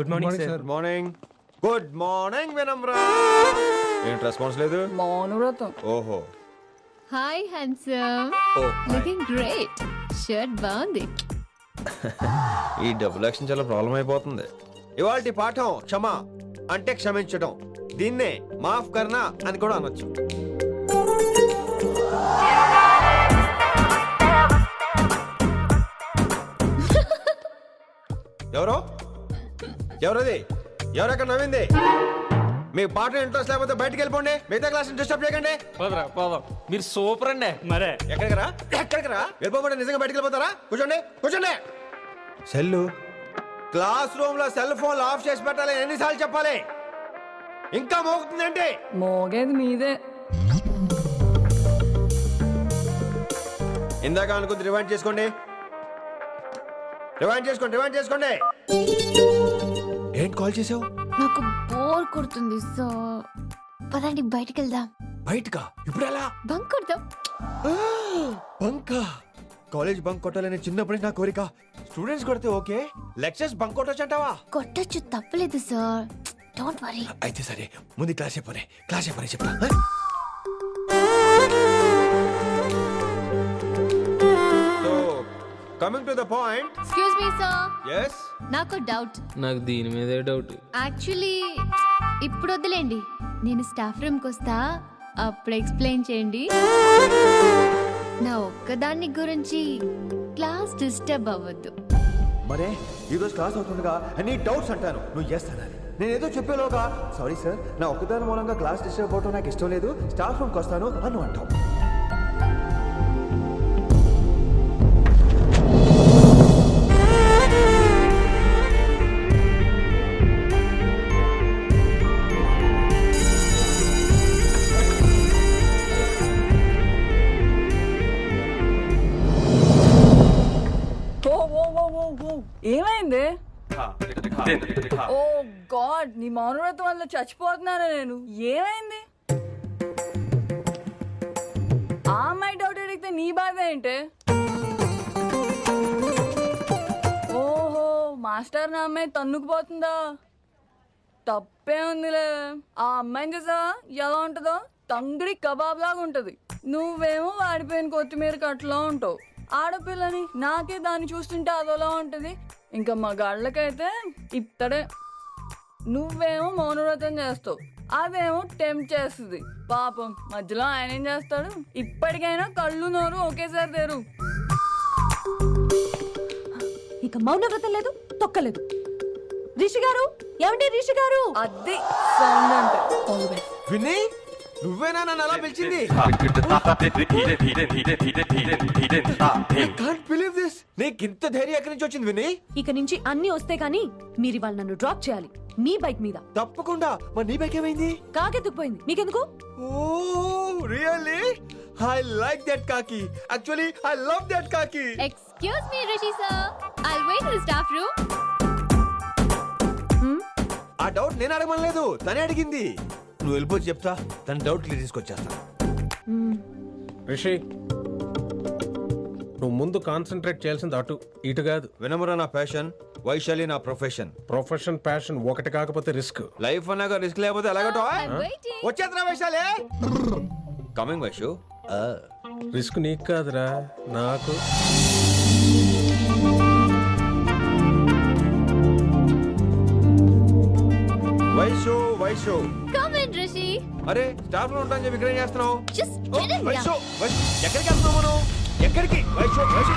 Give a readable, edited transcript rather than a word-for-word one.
Good morning sir. Morning. Good morning Vinamra. ఏంటి response లేదు? మౌనవ్రతం. ఓహో. Hi handsome. Looking great. Shirt బాగుంది. ఈ డబుల్ యాక్షన్ చాలా ప్రాబ్లం అయిపోతుంది. ఇవాల్టి పాఠం క్షమ అంటే క్షమించడం. దీన్నే మాఫ్ కర్నా అని కూడా అనొచ్చు. ఎవరో ఎవరది? ఎవరెక్కడ నవ్వింది? మీ పాట ఇంట్రెస్ట్ లేకపోతే బయటికి వెళ్ళిపోండి. మిగతా క్లాస్ డిస్టర్బ్ చేయకండి. పోదాం. మీరు సూపర్ అండి. మరే ఎక్కడికి రా వెళ్ళిపోకుండా నిజంగా బయటికి వెళ్ళిపోతారా? కూర్చోండి కూర్చోండి. సెల్లు క్లాస్ రూమ్ లో సెల్ ఫోన్ ఆఫ్ చేసి పెట్టాలి. ఎన్నిసార్లు చెప్పాలి? ఇంకా మోగుతుందంటే మోగేది మీదే. ఇందాక అనుకుంది రివైండ్ చేసుకోండి. ఏంటి కాల్ చేసావు? నాకు బోర్ కొడుతుంది, సో పదండి బయటికి వెళ్దాం. బయటకా? ఇప్పుడు ఎలా? బంక్ కొడదాం. బంకా? కాలేజ్ బంక్ కొట్టాలని చిన్నప్పటి నుంచి నా కోరిక. స్టూడెంట్స్ కొడితే ఓకే, లెక్చర్స్ బంక్ కొట్టొచ్చు అంటావా? కొట్టచ్చు, తప్పలేదు సార్. Don't worry. అయితే సరే, ముందు క్లాస్ అయిపోయి చెప్తా. Coming to the point. Excuse me sir. yes నాకు డౌట్. నాకు దీని మీదే డౌట్. యాక్చువల్లీ ఇప్పుడు వద్దులేండి, నేను స్టాఫ్ రూమ్కి వస్తా, అప్పుడు ఎక్స్ప్లెయిన్ చేయండి. నా ఒక్కదాన్ని గురించి క్లాస్ డిస్టర్బ్ అవ్వద్దు. మరే ఈరోజు క్లాస్ అవుతుండగా అన్ని డౌట్స్ అంటాను, నువ్వు ఎస్ అనాలి. నేను ఏదో చెప్పేలోగా సారీ సార్, నా ఒక్కదాని మూలంగా క్లాస్ డిస్టర్బ్ అవడం నాకు ఇష్టం లేదు, స్టాఫ్ రూమ్కి వస్తాను అను అంటావు. ఏమైంది? ఓ గాడ్, నీ మౌనవ్రతం వల్ల చచ్చిపోతున్నాను నేను. ఏమైంది? ఆ అమ్మాయి డౌట్ అడిగితే నీ బాధ ఏంటి? ఓహో, మాస్టర్ నా అమ్మాయి తన్నుకుపోతుందా? తప్పే ఉందిలే. ఆ అమ్మాయిని చూసావా ఎలా ఉంటుందో? తంగిడి కబాబ్ లాగా ఉంటది. నువ్వేమో వాడిపోయిన కొత్తిమీర కట్లా ఉంటావు. ఆడపిల్లని నాకే దాన్ని చూస్తుంటే అదోలా ఉంటది. ఇంకా మగాళ్ళకైతే ఇత్తడే. నువ్వేమో మౌనవ్రతం చేస్తావు, అదేమో టెంప్ట్ చేస్తుంది. పాపం మధ్యలో ఆయన ఏం చేస్తాడు? ఇప్పటికైనా కళ్ళు నోరు ఒకేసారి తెరు. ఇక మౌనవ్రతం లేదు, తొక్కలేదు. రిషి గారు, ఏమండి రిషి గారు? అది సౌండ్ అంటే. విన్నీ, నువ్వేనా నన్ను అలా పిలిచింది? నీకు ఇంత ధైర్యం ఎక్కడి నుంచి వచ్చింది విన్నీ? ఇక నుంచి అన్ని వస్తే కానీ మీరు ఇవాళ నన్ను డ్రాప్ చేయాలి మీ బైక్ మీద. తప్పకుండా. మరి నీ బైక్ ఏమైంది? కాకెత్తుకుపోయింది. మీకెందుకు? Oh really? I like that కాకి. యాక్చువల్లీ ఐ లవ్ దట్ కాకి. Excuse me Rishi sir, I'll wait in the staff room. ఆ డౌట్ నేను అడగమనలేదు, తనే అడిగింది. నువ్వు వెళ్ళిపోయి చెప్తా, తన డౌట్ క్లియర్ తీసుకొచ్చేస్తా. రిషి, నువ్వు ముందు కాన్సన్ట్రేట్ చేయాల్సింది అటు ఇటు కాదు. వినమ్ర నా ప్యాషన్, వైశాలి నా ప్రొఫెషన్. ప్రొఫెషన్ ప్యాషన్ ఒకటి కాకపోతే రిస్క్. లైఫ్ అన్నాక రిస్క్ లేకపోతే ఎలాగటో? I'm waiting. వచ్చేద్రా వైశాలి. కమింగ్ వైషు. రిస్క్ నీకు కాదురా, నాకు. Vaishu Come in, Rishi. అరే స్టాఫ్ లో ఉంటాను చెప్పి ఇక్కడ ఏం చేస్తున్నావు? Just get in Vaishu here. ఎక్కడికి వెళ్తున్నావు మనం? ఎక్కడికి? వైషు ఎక్కడికి?